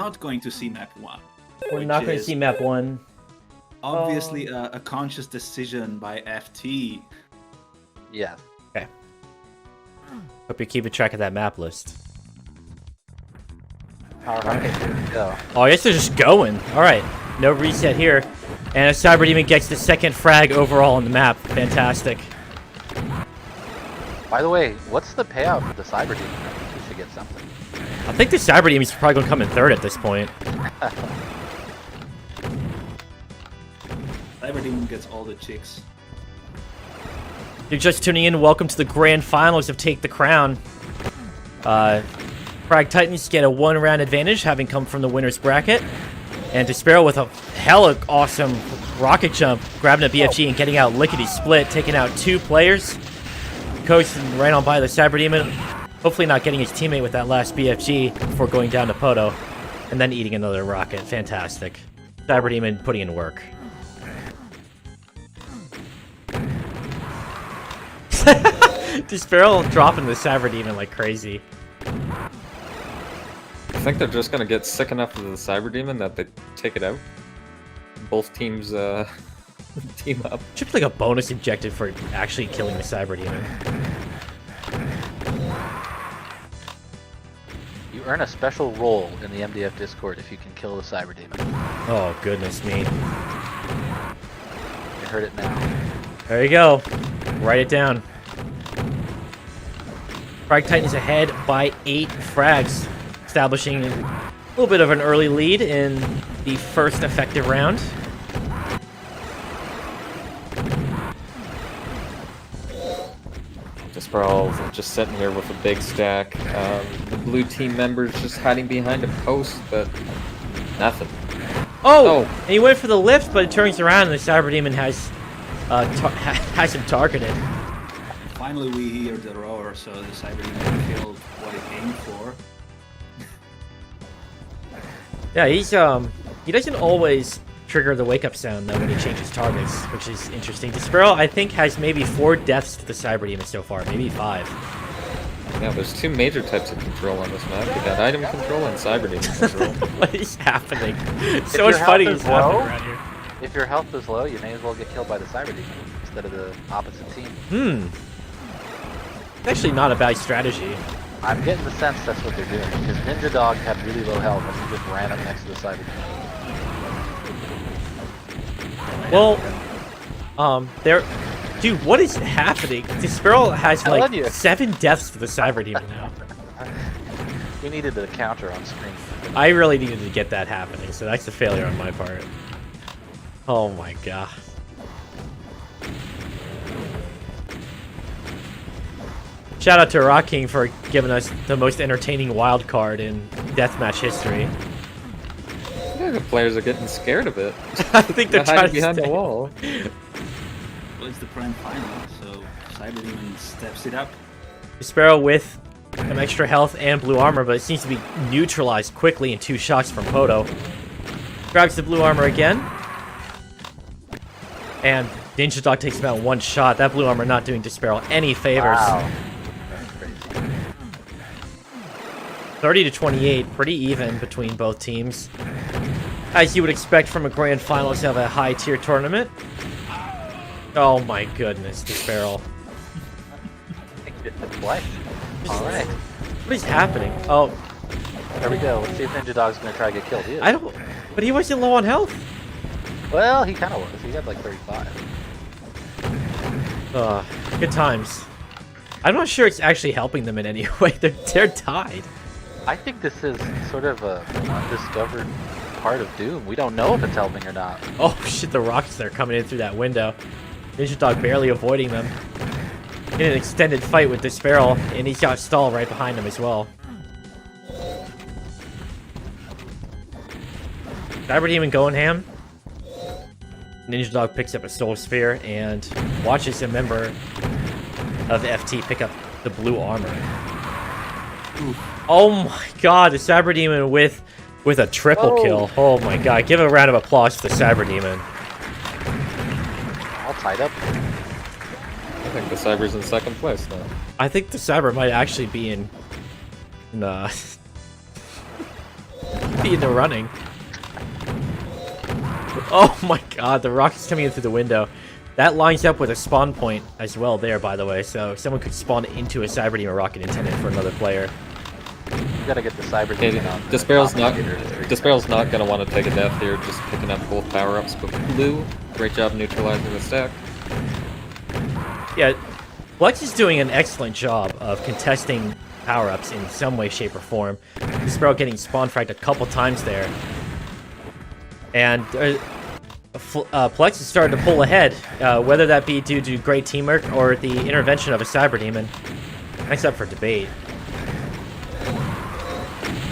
not going to see map 1. We're not going to see map 1. Obviously, a conscious decision by FT. Yeah. Okay. Hope you're keeping track of that map list. Power rocket, here we go. Oh, I guess they're just going. Alright, no reset here. And a Cyber Demon gets the second frag overall on the map. Fantastic. By the way, what's the payout for the Cyber Demon? I think we should get something. I think the Cyber Demon's probably going to come in third at this point. Cyber Demon gets all the chicks. You're just tuning in, welcome to the grand finals of Take the Crown. Frag Titans get a 1-round advantage, having come from the winner's bracket. And Despero with a hella awesome rocket jump, grabbing a BFG and getting out lickety-split, taking out 2 players. Coasting right on by the Cyber Demon, hopefully not getting his teammate with that last BFG before going down to Poto, and then eating another rocket. Fantastic. Cyber Demon putting in work. Despero dropping the Cyber Demon like crazy. I think they're just gonna get sick enough of the Cyber Demon that they take it out. Both teams team up. Should be like a bonus objective for actually killing the Cyber Demon. You earn a special role in the MDF Discord if you can kill the Cyber Demon. Oh, goodness me. You heard it now. There you go. Write it down. Frag Titan is ahead by 8 frags, establishing a little bit of an early lead in the first effective round. Despero just sitting here with a big stack. The blue team members just hiding behind a post, but nothing. Oh! And he went for the lift, but it turns around and the Cyber Demon has him targeted. Finally, we hear the roar, so the Cyber Demon killed what he aimed for. Yeah, he doesn't always trigger the wake-up sound though when he changes targets, which is interesting. Despero, I think, has maybe 4 deaths to the Cyber Demon so far, maybe 5. Yeah, there's 2 major types of control on this map. We got item control and Cyber Demon control. What is happening? So much fighting is happening around here. If your health is low, you may as well get killed by the Cyber Demon instead of the opposite team. Actually not a bad strategy. I'm getting the sense that's what they're doing, because Ninja Dog had really low health and he just ran up next to the Cyber Demon. Well, dude, what is happening? Despero has like 7 deaths to the Cyber Demon now. We needed a counter on screen. I really needed to get that happening, so that's a failure on my part. Oh my god. Shout out to Rock King for giving us the most entertaining wild card in deathmatch history. Yeah, the players are getting scared of it. I think they're trying to behind stay. the wall. Well, it's the prime final, so Cyber Demon steps it up. Despero with some extra health and blue armor, but it seems to be neutralized quickly in 2 shots from Poto. Grabs the blue armor again. And Ninja Dog takes about 1 shot. That blue armor not doing Despero any favors. Wow. 30 to 28, pretty even between both teams. As you would expect from a grand finals of a high tier tournament. Oh my goodness, Despero. Alright. What is happening? Oh, There we go. Let's see if Ninja Dog's gonna try to get killed. He is. I don't. But he wasn't low on health. Well, he kind of was. He had like 35. Good times. I'm not sure it's actually helping them in any way. They're tied. I think this is sort of a undiscovered part of Doom. We don't know if it's helping or not. Oh shit, the rockets that are coming in through that window. Ninja Dog barely avoiding them. In an extended fight with Despero, and he's got Stall right behind him as well. Cyber Demon going ham. Ninja Dog picks up a Soul Sphere and watches a member of the FT pick up the blue armor. Ooh. Oh my god, the Cyber Demon with a triple kill. Oh my god, give a round of applause to the Cyber Demon. All tied up. I think the Cyber's in 2nd place now. I think the Cyber might actually be in be in the running. Oh my god, the rocket's coming in through the window. That lines up with a spawn point as well there, by the way, so someone could spawn into a Cyber Demon rocket intended for another player. You gotta get the Cyber Okay, Demon on. Desparrow's not gonna want to take a death here, just picking up both power-ups, but Blue, great job neutralizing the stack. Yeah, Plex is doing an excellent job of contesting power-ups in some way, shape, or form. Desparrow getting spawn fragged a couple times there. And Plex is starting to pull ahead, whether that be due to great teamwork or the intervention of a Cyber Demon. That's up for debate.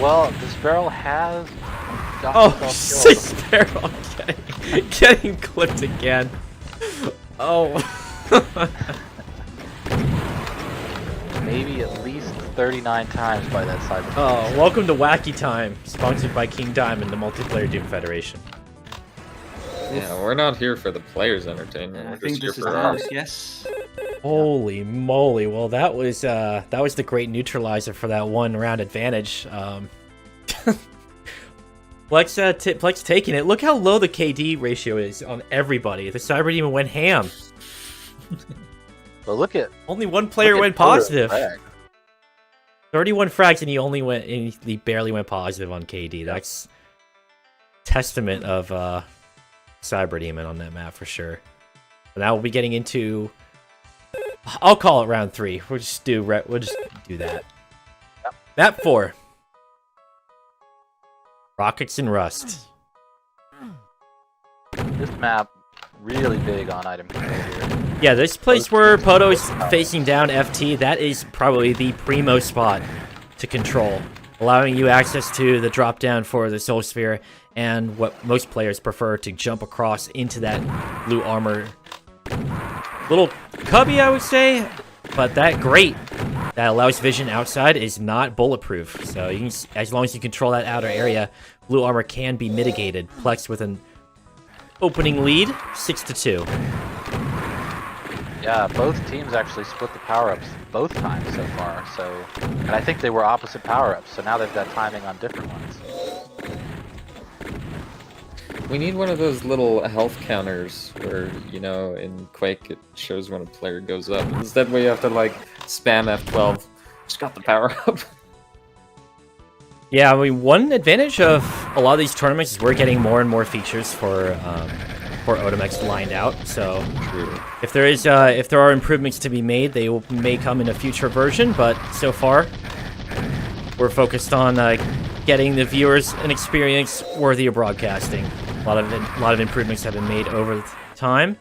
Well, Desparrow has got Oh, himself killed. Desparrow getting clipped again. Oh. Maybe at least 39 times by that Cyber Demon. Oh, welcome to Wacky Time, sponsored by King Diamond, the Multiplayer Doom Federation. Yeah, we're not here for the players' entertainment. I We're think just this here is for ours, ours. yes. Holy moly! Well, that was the great neutralizer for that one round advantage. Plex taking it. Look how low the KD ratio is on everybody. The Cyber Demon went ham. But look at Only one player went positive. 31 frags, and he barely went positive on KD. That's testament of Cyber Demon on that map for sure. But now we'll be getting into. I'll call it round 3. We'll just do that. Yep. Map 4. Rockets and Rust. This map really big on item control here. Yeah, this place where Poto's facing down FT, that is probably the primo spot to control, allowing you access to the drop down for the Soul Sphere and what most players prefer to jump across into that blue armor. Little cubby, I would say, but that grate that allows vision outside is not bulletproof. So you can, as long as you control that outer area, blue armor can be mitigated. Plex with an opening lead, 6-2. Yeah, both teams actually split the power-ups both times so far, and I think they were opposite power-ups, so now they've got timing on different ones. We need one of those little health counters where, you know, in Quake it shows when a player goes up. Instead we have to, like, spam F12. Just got the power up. Yeah, I mean, one advantage of a lot of these tournaments is we're getting more and more features for Odamex lined out. So if there are improvements to be made, they may come in a future version. But so far, we're focused on getting the viewers an experience worthy of broadcasting. A lot of improvements have been made over time,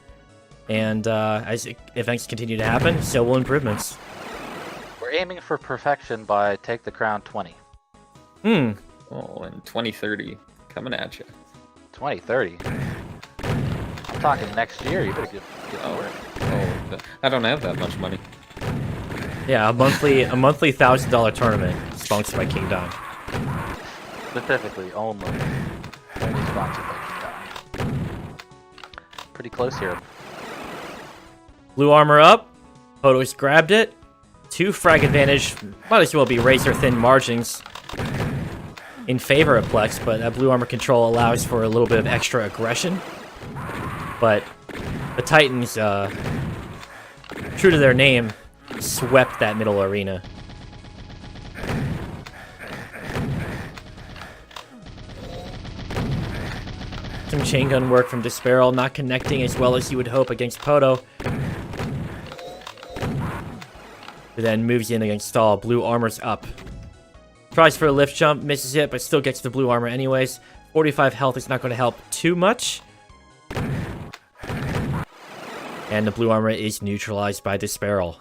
and as events continue to happen, so will improvements. We're aiming for perfection by Take the Crown 20. Hmm. Oh, and 2030 coming at you. 2030? I'm talking next year, you better get to work. Oh, I don't have that much money. Yeah, a monthly $1,000 tournament sponsored by King Dime. Specifically, only sponsored by King Dime. Pretty close here. Blue armor up. Poto's grabbed it. 2 frag advantage. Might as well be razor thin margins in favor of Plex, but that blue armor control allows for a little bit of extra aggression. But the Titans, true to their name, swept that middle arena. Some chain gun work from Desparrowal, not connecting as well as you would hope against Poto. Who then moves in against Stall. Blue armor's up. Tries for a lift jump, misses it, but still gets the blue armor anyways. 45 health is not going to help too much. And the blue armor is neutralized by Desparrowal.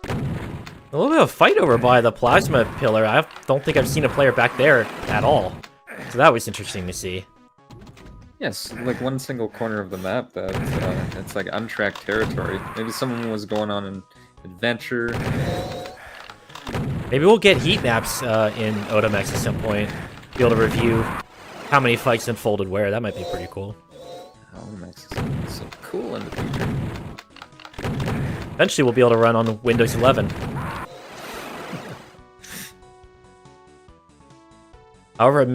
A little bit of fight over by the plasma pillar. I don't think I've seen a player back there at all. So that was interesting to see. Yes, like one single corner of the map that it's like untracked territory. Maybe someone was going on an adventure. Maybe we'll get heat maps in Odamex at some point. Be able to review how many fights unfolded where. That might be pretty cool. Odamex is so cool in the future. Eventually we'll be able to run on Windows 11. However,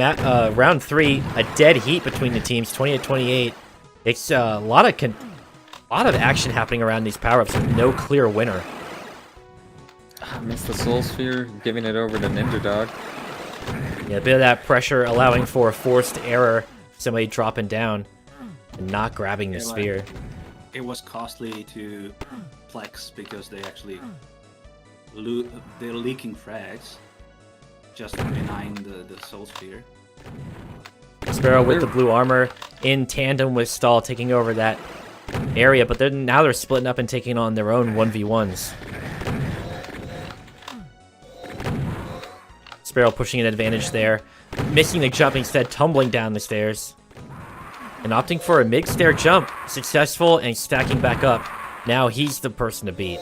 round 3, a dead heat between the teams, 28-28. It's a lot of action happening around these power-ups with no clear winner. Missed the Soul Sphere, giving it over to Ninja Dog. Yeah, a bit of that pressure allowing for a forced error, somebody dropping down and not grabbing the sphere. It was costly to Plex because they actually they're leaking frags just behind the Soul Sphere. Sparrow with the blue armor in tandem with Stall taking over that area, but now they're splitting up and taking on their own 1v1s. Sparrow pushing an advantage there, missing the jump, instead tumbling down the stairs. And opting for a mid-stair jump, successful and stacking back up. Now he's the person to beat.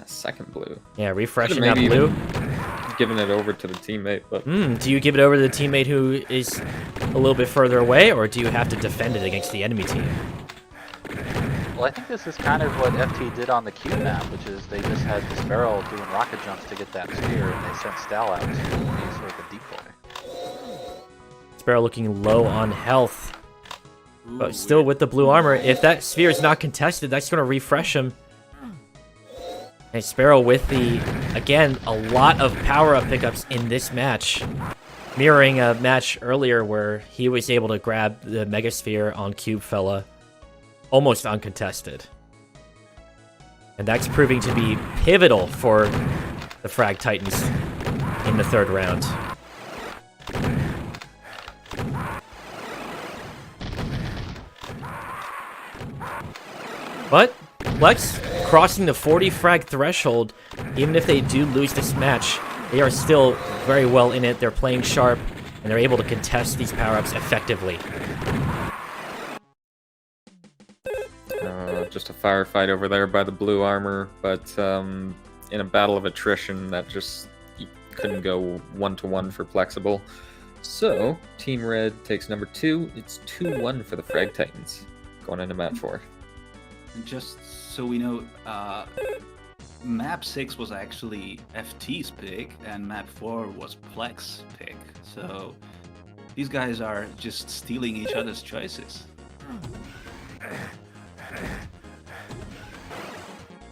Second blue. Yeah, refreshing that blue. Giving it over to the teammate, but... Do you give it over to the teammate who is a little bit further away, or do you have to defend it against the enemy team? Well, I think this is kind of what FT did on the cube map, which is they just had Sparrow doing rocket jumps to get that sphere, and they sent Stal out to be sort of a decoy. Sparrow looking low on health, but still with the blue armor. If that sphere is not contested, that's going to refresh him. And Sparrow with again, a lot of power-up pickups in this match. Mirroring a match earlier where he was able to grab the Mega Sphere on Cube Fella almost uncontested. And that's proving to be pivotal for the Frag Titans in the 3rd round. But Plex crossing the 40 frag threshold, even if they do lose this match, they are still very well in it. They're playing sharp, and they're able to contest these power-ups effectively. Just a firefight over there by the blue armor, but in a battle of attrition, that just couldn't go 1-to-1 for Plexible. So, Team Red takes number 2. It's 2-1 for the Frag Titans, going into map 4. And just so we know, map 6 was actually FT's pick, and map 4 was Plex's pick. So these guys are just stealing each other's choices.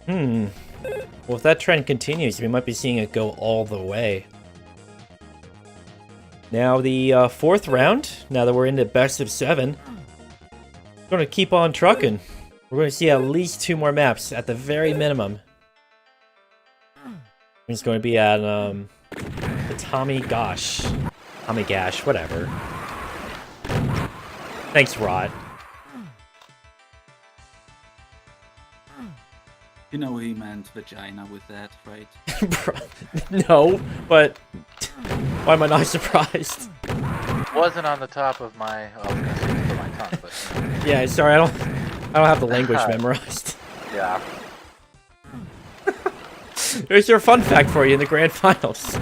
Well, if that trend continues, we might be seeing it go all the way. Now the 4th round, now that we're into best of 7, we're going to keep on trucking. We're going to see at least 2 more maps, at the very minimum. It's going to be at, the Tommy Gash, whatever. Thanks, Rod. You know he meant vagina with that, right? No, but why am I not surprised? Wasn't on the top of my, I was gonna say tip of my tongue, but you know. Yeah, sorry, I don't have the language memorized. Yeah. Here's your fun fact for you in the grand finals.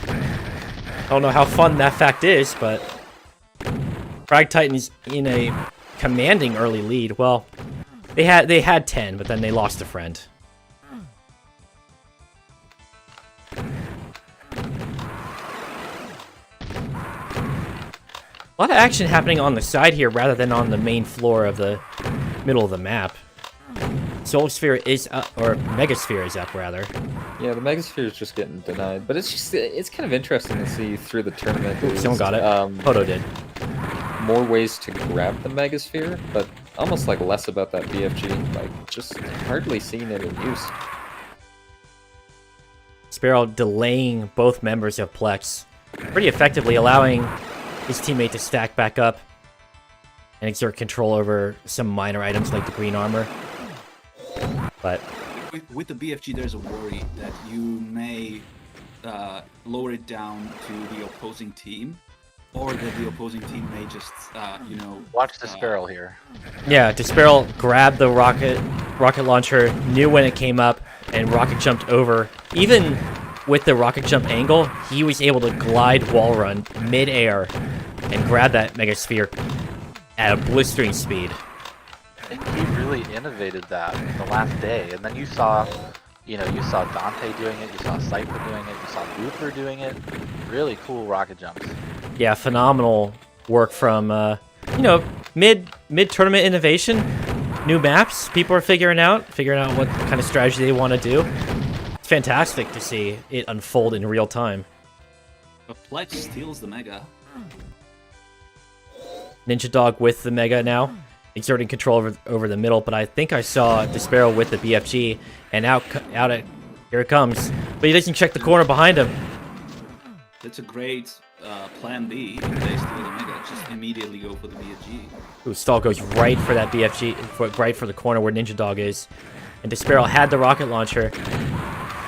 I don't know how fun that fact is, but Frag Titans in a commanding early lead. Well, they had 10, but then they lost a friend. A lot of action happening on the side here rather than on the main floor of the middle of the map. Soul Sphere is up, or Mega Sphere is up, rather. Yeah, the Mega Sphere is just getting denied, but it's kind of interesting to see through the tournament. Ooh, someone got it. Poto did. More ways to grab the Mega Sphere, but almost like less about that BFG. Like, just hardly seeing it in use. Sparrow delaying both members of Plex pretty effectively, allowing his teammate to stack back up and exert control over some minor items like the green armor. But with the BFG, there's a worry that you may lower it down to the opposing team, or that the opposing team may just, you know... Watch the Sparrow here. yeah, Sparrow grabbed the rocket launcher, knew when it came up, and rocket jumped over. Even with the rocket jump angle, he was able to glide wall run mid-air and grab that Mega Sphere at a blistering speed. I think he really innovated that in the last day, and then you saw, You know, you saw Dante doing it, you saw Cypher doing it, you saw Luther doing it. Really cool rocket jumps. Yeah, phenomenal work from, you know, mid-tournament innovation. New maps, people are figuring out what kind of strategy they want to do. It's fantastic to see it unfold in real time. But Plex steals the Mega. Ninja Dog with the Mega now, exerting control over the middle, but I think I saw Despero with the BFG, and here it comes. But he doesn't check the corner behind him. That's a great plan B. If they steal the Mega, just immediately go for the BFG. Ooh, Stall goes right for that BFG, right for the corner where Ninja Dog is. And Despero had the rocket launcher.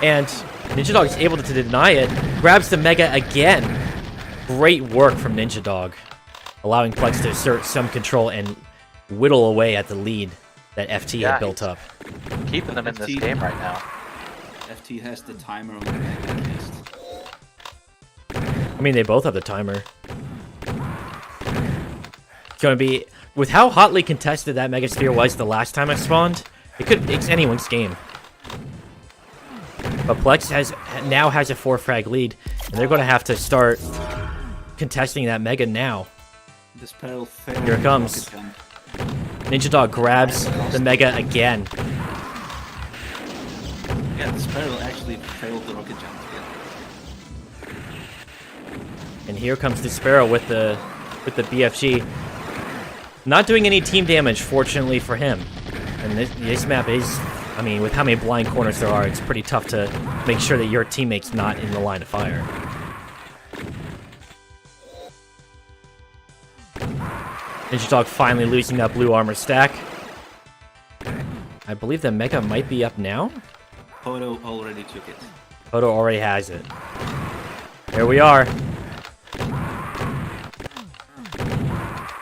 And Ninja Dog is able to deny it, grabs the Mega again. Great work from Ninja Dog, allowing Plex to assert some control and whittle away at the lead that FT had built up. Keeping them in this game right now. FT has the timer on the Mega at least. I mean, they both have the timer. It's going to be... With how hotly contested that Megasphere was the last time it spawned, it's anyone's game. But Plex now has a 4-frag lead, and they're going to have to start contesting that Mega now. Here it comes. Ninja Dog grabs the Mega again. Yeah, Despero actually failed the rocket jump again. And here comes Despero with the BFG. Not doing any team damage, fortunately for him. And this map is, I mean, with how many blind corners there are, it's pretty tough to make sure that your teammate's not in the line of fire. Ninja Dog finally losing that blue armor stack. I believe the Mega might be up now. Photo already took it. Photo already has it. There we are.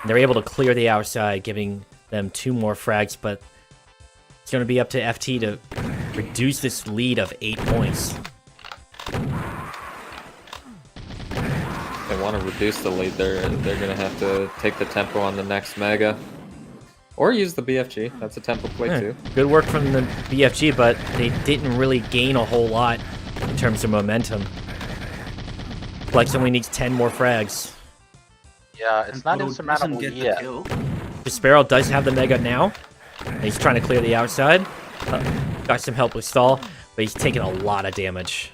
They're able to clear the outside, giving them 2 more frags, but it's going to be up to FT to reduce this lead of 8 points. If they want to reduce the lead, they're going to have to take the tempo on the next Mega. Or use the BFG. That's a tempo play too. Good work from the BFG, but they didn't really gain a whole lot in terms of momentum. Plex only needs 10 more frags. Yeah, it's not insurmountable yet. Despero does have the Mega now. And he's trying to clear the outside. Got some help with Stall, but he's taking a lot of damage.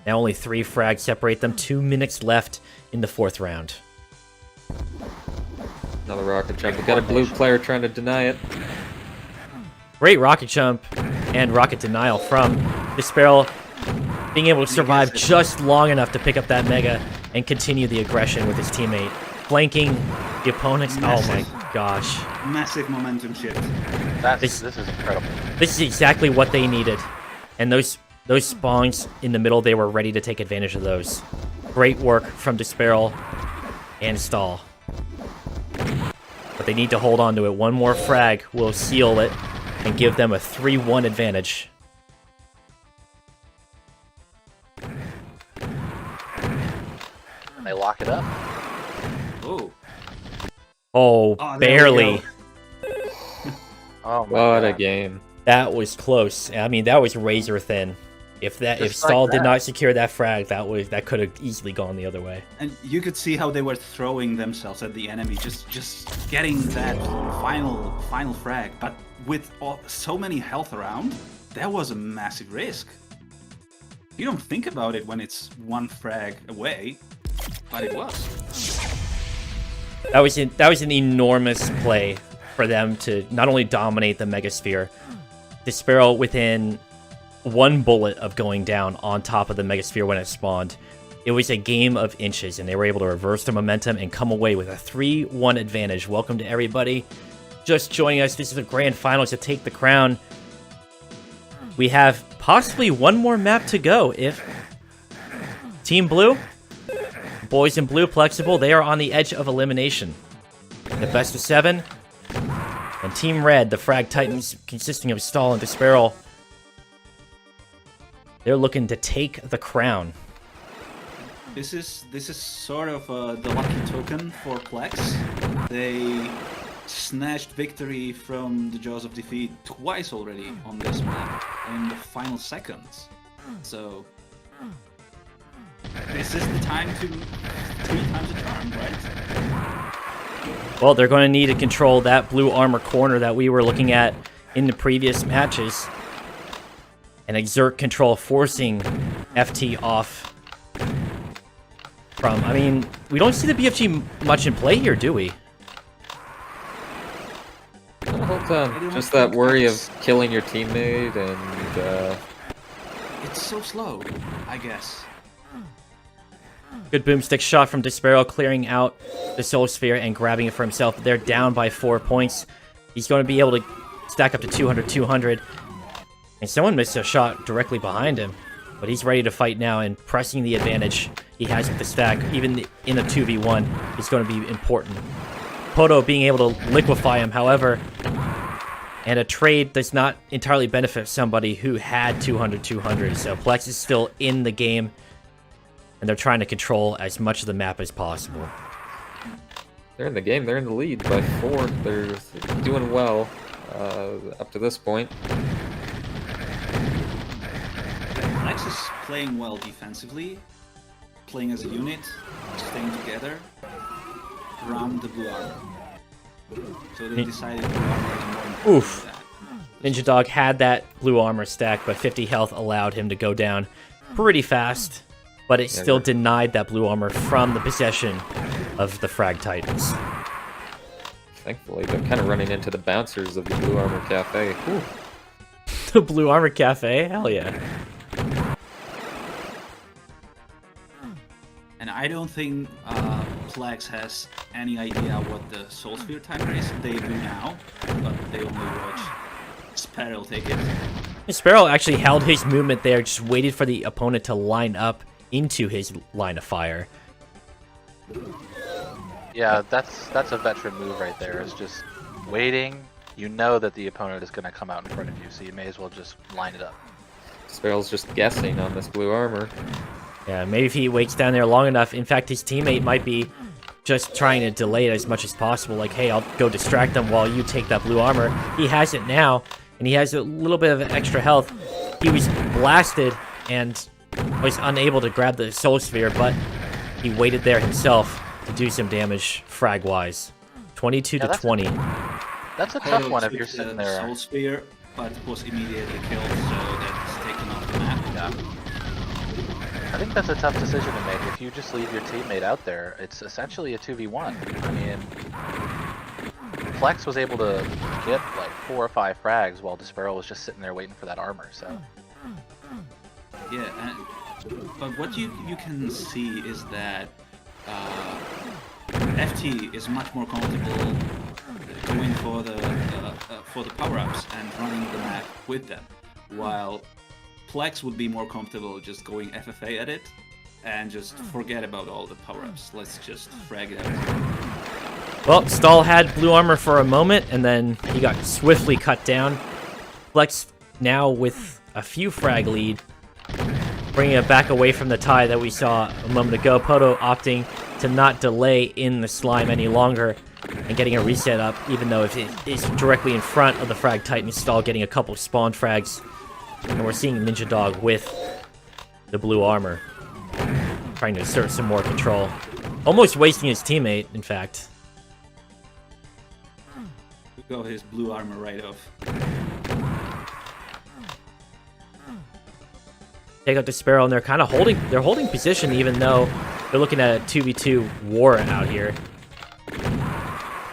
Now only 3 frags separate them. 2 minutes left in the 4th round. Another rocket jump. We got a blue player trying to deny it. Great rocket jump and rocket denial from Despero, being able to survive just long enough to pick up that Mega and continue the aggression with his teammate. Flanking the opponents. Massive. Oh my gosh. Massive momentum shift. This is incredible. This is exactly what they needed. And those spawns in the middle, they were ready to take advantage of those. Great work from Despero and Stall. But they need to hold on to it. 1 more frag will seal it and give them a 3-1 advantage. And they lock it up. Oh, barely. Oh my What a God. game. That was close. I mean, that was razor thin. If Stall did not secure that frag, that could have easily gone the other way. And you could see how they were throwing themselves at the enemy, just getting that final frag. But with so many health around, that was a massive risk. You don't think about it when it's 1 frag away, but it was. That was an enormous play for them to not only dominate the Megasphere, Despero within 1 bullet of going down on top of the Megasphere when it spawned. It was a game of inches, and they were able to reverse the momentum and come away with a 3-1 advantage. Welcome to everybody just joining us. This is the grand finals to take the crown. We have possibly 1 more map to go. If Team Blue, boys in blue, Plexible, they are on the edge of elimination. The best of 7. And Team Red, the Frag Titans, consisting of Stall and Despero, they're looking to take the crown. This is sort of the lucky token for Plex. They snatched victory from the jaws of defeat twice already on this map in the final seconds. So this is the time to 3 times the charm, right? Well, they're going to need to control that blue armor corner that we were looking at in the previous matches and exert control, forcing FT off from... I mean, we don't see the BFG much in play here, do we? The whole time. Just that worry of killing your teammate and... It's so slow, I guess. Good boomstick shot from Despero, clearing out the Soul Sphere and grabbing it for himself. They're down by 4 points. He's going to be able to stack up to 200. And someone missed a shot directly behind him. But he's ready to fight now, and pressing the advantage he has with the stack, even in a 2v1, is going to be important. Poto being able to liquefy him, however, and a trade does not entirely benefit somebody who had 200. So Plex is still in the game, and they're trying to control as much of the map as possible. They're in the game. They're in the lead by 4. They're doing well up to this point. Plex is playing well defensively, playing as a unit, staying together around the blue armor. So they decided blue armor is more important Oof. than that. Ninja Dog had that blue armor stack, but 50 health allowed him to go down pretty fast. But it still denied that blue armor from the possession of the Frag Titans. Thankfully, they're kind of running into the bouncers of the Blue Armor Cafe. Ooh. The Blue Armor Cafe? Hell yeah. And I don't think Plex has any idea what the Soul Sphere timer is. They do now, but they only watch Sparrow take it. Sparrow actually held his movement there, just waited for the opponent to line up into his line of fire. Yeah, that's a veteran move right there. It's just waiting. You know that the opponent is going to come out in front of you, so you may as well just line it up. Sparrow's just guessing on this blue armor. Yeah, maybe if he waits down there long enough. In fact, his teammate might be just trying to delay it as much as possible. Like, hey, I'll go distract them while you take that blue armor. He has it now, and he has a little bit of extra health. He was blasted and was unable to grab the Soul Sphere, but he waited there himself to do some damage frag-wise. 22 to 20. That's a tough one if you're sitting there. Soul Sphere, but was immediately killed, so that's taken off the map. Yeah. I think that's a tough decision to make. If you just leave your teammate out there, it's essentially a 2v1. I mean, Plex was able to get like 4 or 5 frags while Despero was just sitting there waiting for that armor, so... Yeah, but what you can see is that FT is much more comfortable going for the power-ups and running the map with them, while Plex would be more comfortable just going FFA at it and just forget about all the power-ups. Let's just frag it out. Well, Stahl had blue armor for a moment, and then he got swiftly cut down. Plex now with a few frag lead, bringing it back away from the tie that we saw a moment ago. Poto opting to not delay in the slime any longer and getting a reset up, even though if it is directly in front of the Frag Titan, Stahl getting a couple spawn frags. And we're seeing Ninja Dog with the blue armor, trying to assert some more control. Almost wasting his teammate, in fact. Go his blue armor right off. Take out the Sparrow, and they're kind of holding position, even though they're looking at a 2v2 war out here.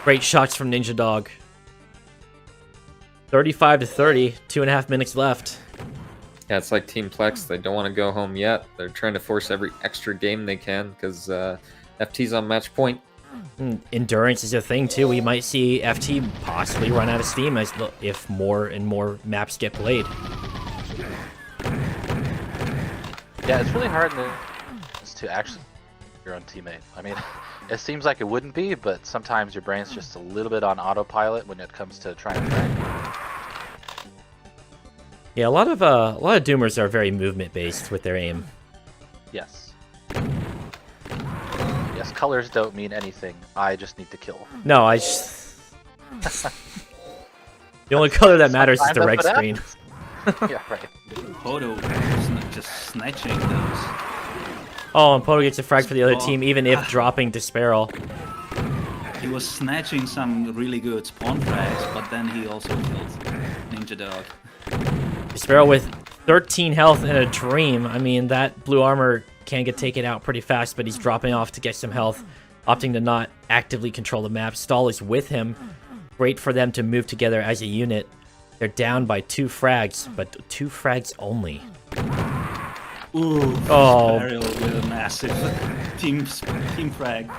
Great shots from Ninja Dog. 35 to 30, 2.5 minutes left. Yeah, it's like Team Plex. They don't want to go home yet. They're trying to force every extra game they can because FT's on match point. Endurance is a thing too. We might see FT possibly run out of steam if more and more maps get played. Yeah, it's really hard to actually your own teammate. I mean, it seems like it wouldn't be, but sometimes your brain's just a little bit on autopilot when it comes to trying to frag. Yeah, a lot of Doomers are very movement based with their aim. Yes. Yes, colors don't mean anything. I just need to kill. No, The only color that matters is the Sometimes red that's what screen. happens. Yeah, right. Poto just snatching those. Oh, and Poto gets a frag for the other team, even if dropping Disparel. He was snatching some really good spawn frags, but then he also killed Ninja Dog. Disparel with 13 health and a dream. I mean, that blue armor can get taken out pretty fast, but he's dropping off to get some health, opting to not actively control the map. Stall is with him. Great for them to move together as a unit. They're down by 2 frags, but 2 frags only. Ooh, Oh. Ariel with a massive team frag.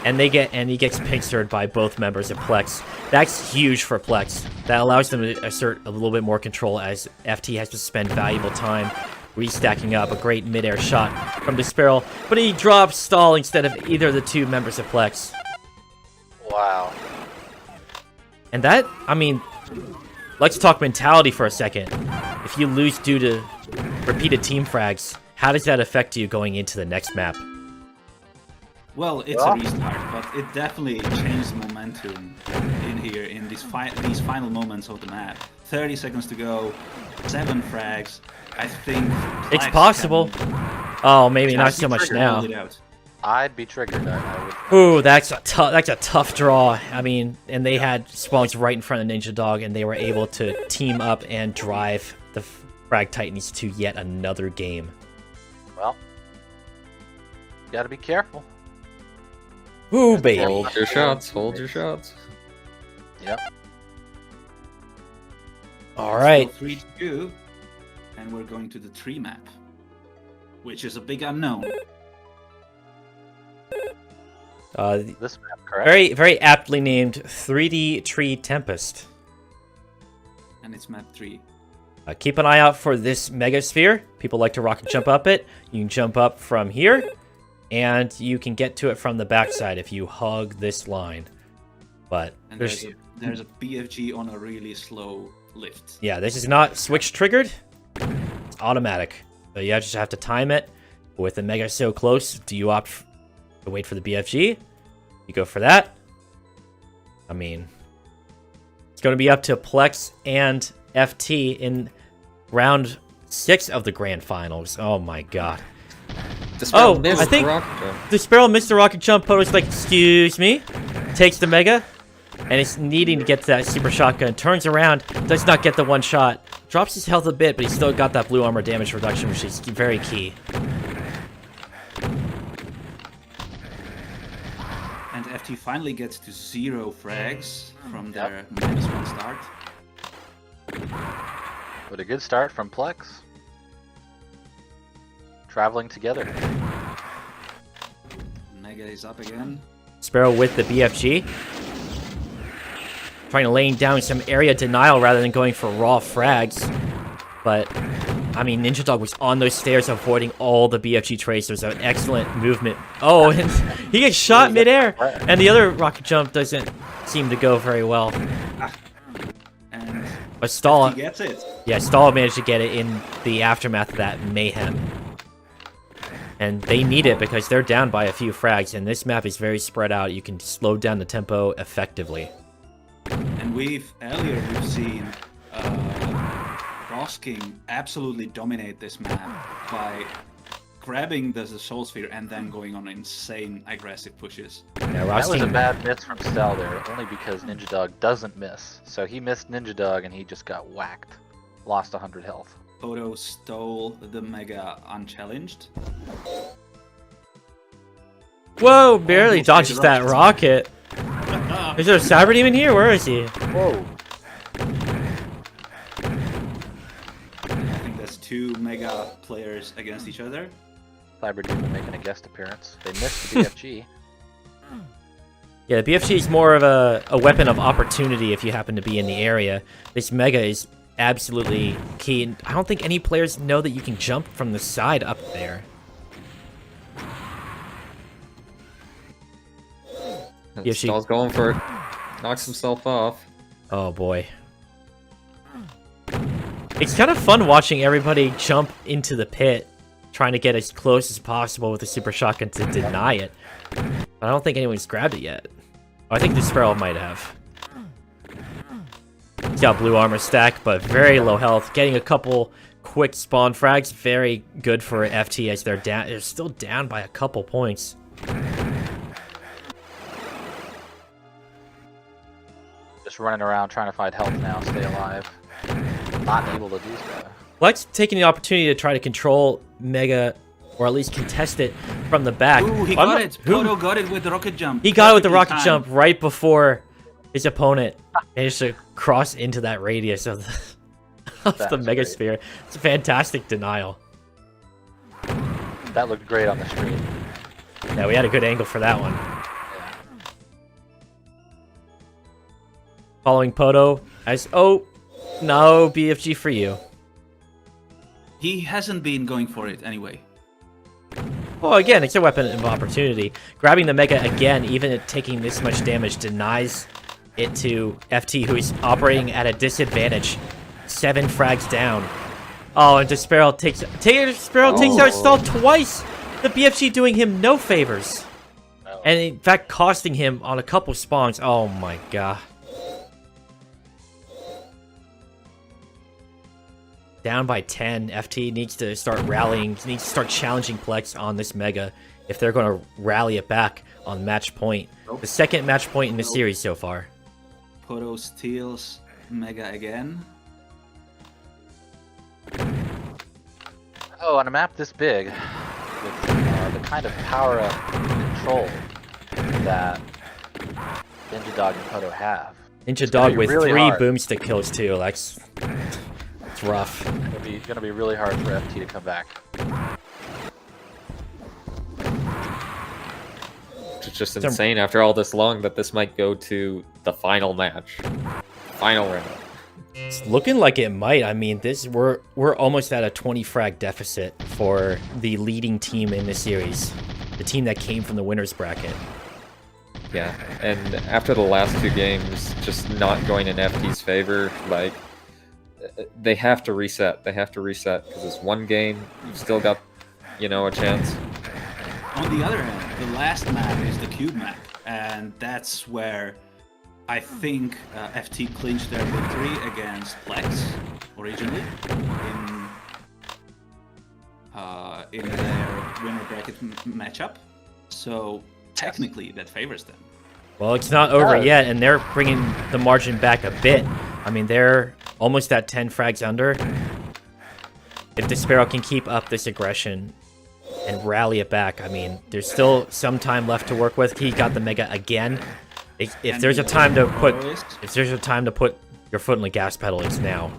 And he gets pincered by both members of Plex. That's huge for Plex. That allows them to assert a little bit more control as FT has to spend valuable time restacking up. A great midair shot from Disparel, but he drops Stall instead of either of the 2 members of Plex. Wow. And that, I mean, let's talk mentality for a second. If you lose due to repeated team frags, how does that affect you going into the next map? Well, it's a restart, but it definitely changed the momentum in here in these final moments of the map. 30 seconds to go, 7 frags. I think It's Plex possible. can Oh, maybe not so actually much trigger now. hold it out. I'd be triggered. I would. Ooh, that's a tough draw. I mean, and they had spawns right in front of Ninja Dog, and they were able to team up and drive the Frag Titans to yet another game. Well, gotta be careful. Ooh, baby. Hold your shots. Hold your shots. Yep. All right. So 3-2, and we're going to the tree map, which is a big unknown. This map, correct? Very, very aptly named 3D Tree Tempest. And it's map 3. Keep an eye out for this Megasphere. People like to rocket jump up it. You can jump up from here, and you can get to it from the backside if you hug this line. But And there's a BFG on a really slow lift. yeah, this is not switch triggered. It's automatic. So you just have to time it. With the Mega so close, do you opt to wait for the BFG? You go for that. I mean, it's going to be up to Plex and FT in round 6 of the grand finals. Oh my god. Dispel Oh, missed I think the rocket jump. the Sparrow missed the rocket jump. Poto's like, excuse me. Takes the Mega. And it's needing to get to that super shotgun. Turns around. Does not get the one shot. Drops his health a bit, but he's still got that blue armor damage reduction, which is very key. And FT finally gets to 0 frags from their -1 start. But a good start from Plex. Traveling together. Mega is up again. Sparrow with the BFG. Trying to laying down some area denial rather than going for raw frags. But, I mean, Ninja Dog was on those stairs avoiding all the BFG tracers. An excellent movement. Oh, and he gets shot midair. And the other rocket jump doesn't seem to go very well. And But Stall, he gets it. yeah, Stall managed to get it in the aftermath of that mayhem. And they need it because they're down by a few frags, and this map is very spread out. You can slow down the tempo effectively. And earlier we've seen Rosking absolutely dominate this map by grabbing the Soul Sphere and then going on insane aggressive pushes. Yeah, That Ross was a team, bad miss from Stel there, only because Ninja Dog doesn't miss. So he missed Ninja Dog and he just got whacked. Lost 100 health. Poto stole the Mega unchallenged. whoa, barely Almost dodges made that it rocket. Is there a Cyber Demon here? Where is he? Whoa. I think that's 2 Mega players against each other. Cyber Demon making a guest appearance. They missed the BFG. Yeah, the BFG is more of a weapon of opportunity if you happen to be in the area. This Mega is absolutely key. And I don't think any players know that you can jump from the side up there. Yeah, Stall's going for it. Knocks himself off. Oh boy. It's kind of fun watching everybody jump into the pit, trying to get as close as possible with the super shotgun to deny it. But I don't think anyone's grabbed it yet. Oh, I think the Sparrow might have. He's got blue armor stack, but very low health. Getting a couple quick spawn frags, very good for FT as they're down. They're still down by a couple points. Just running around trying to find health now, stay alive. Not able to do so. Flex taking the opportunity to try to control Mega, or at least contest it from the back. Ooh, he got it. Poto got it with the rocket jump. He got it with the rocket Perfectly jump right before his opponent managed to cross into that radius of the Mega Sphere. It's a fantastic denial. That looked great on the stream. Yeah, we had a good angle for that one. Yeah. Following Poto as, oh, no, BFG for you. He hasn't been going for it anyway. Well, again, it's a weapon of opportunity. Grabbing the Mega again, even at taking this much damage, denies it to FT, who is operating at a disadvantage. 7 frags down. Oh, and Desparal takes out Stall twice. The BFG doing him no favors. No. And in fact, costing him on a couple spawns. Oh my god. Down by 10. FT needs to start rallying, needs to start challenging Plex on this Mega if they're going to rally it back on match point. Nope. The second match point in the series so far. Poto steals Mega again. Oh, on a map this big, with the kind of power up control that Ninja Dog and Poto have. Ninja Dog with really 3 hard. boomstick kills too. That's rough. It's gonna be really hard for FT to come back. It's just insane after all this long that this might go to the final match. Final round. It's looking like it might. I mean, we're almost at a 20 frag deficit for the leading team in the series. The team that came from the winner's bracket. Yeah, and after the last 2 games just not going in FT's favor, like, they have to reset. They have to reset because it's 1 game. You've still got, you know, a chance. On the other hand, the last map is the cube map, and that's where I think FT clinched their victory against Plex originally in their winner bracket matchup. So technically, that favors them. Well, it's not over yet, and they're bringing the margin back a bit. I mean, they're almost at 10 frags under. If Desparal can keep up this aggression and rally it back, I mean, there's still some time left to work with. He got the Mega again. If there's a time to put your foot on the gas pedal, it's now.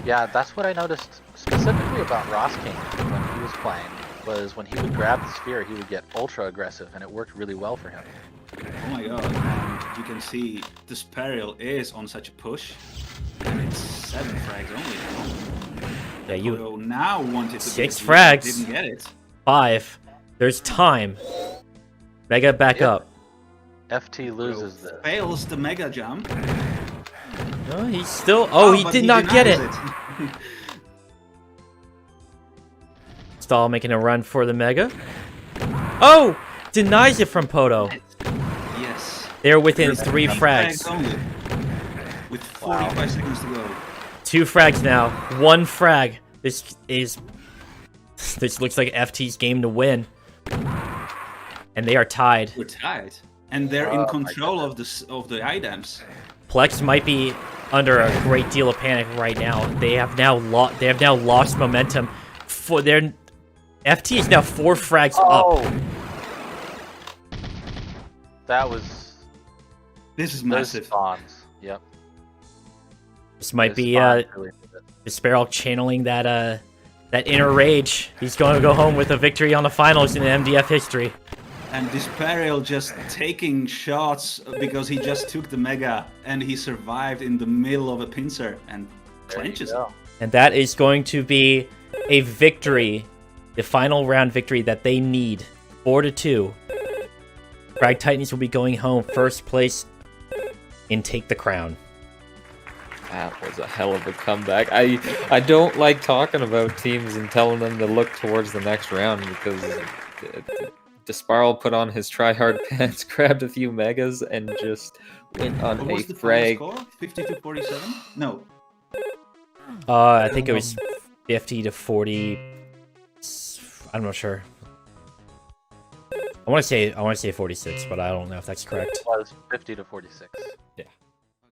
Yeah, that's what I noticed specifically about Ross King when he was playing, was when he would grab the sphere, he would get ultra aggressive, and it worked really well for him. Oh my god, and you can see Desparal is on such a push, and it's 7 frags only. Yeah, you Poto now wanted to 6 get it, frags. didn't get it. 5. There's time. Mega back Yep. up. FT loses this. Fails the Mega jump. No, he's still. Oh, he but did not get it. denies Stall making a run for the Mega. Oh, denies it from Poto. Yes. They're within 3 frags. Only, with 45 seconds to go. 2 frags now. 1 frag. This looks like FT's game to win. And they are tied. We're tied. And they're in control of the items. Plex might be under a great deal of panic right now. They have now lost momentum. For their FT is now 4 frags up. That was This is those massive. spawns. Yep. This might Those be spawns really did it. Desparal channeling that inner rage. He's going to go home with a victory on the finals in MDF history. And Desparal just taking shots because he just took the Mega and he survived in the middle of a pincer and There you clenches it. go. And that is going to be a victory, the final round victory that they need. 4-2. Frag Titans will be going home first place and take the crown. That was a hell of a comeback. I don't like talking about teams and telling them to look towards the next round because Disparl put on his tryhard pants, grabbed a few megas, and just went on What a was the final frag. score? 50-47? No. I think it was 50 to 40. I'm not sure. I want to say 46, but I don't know if that's correct. It was 50 to 46.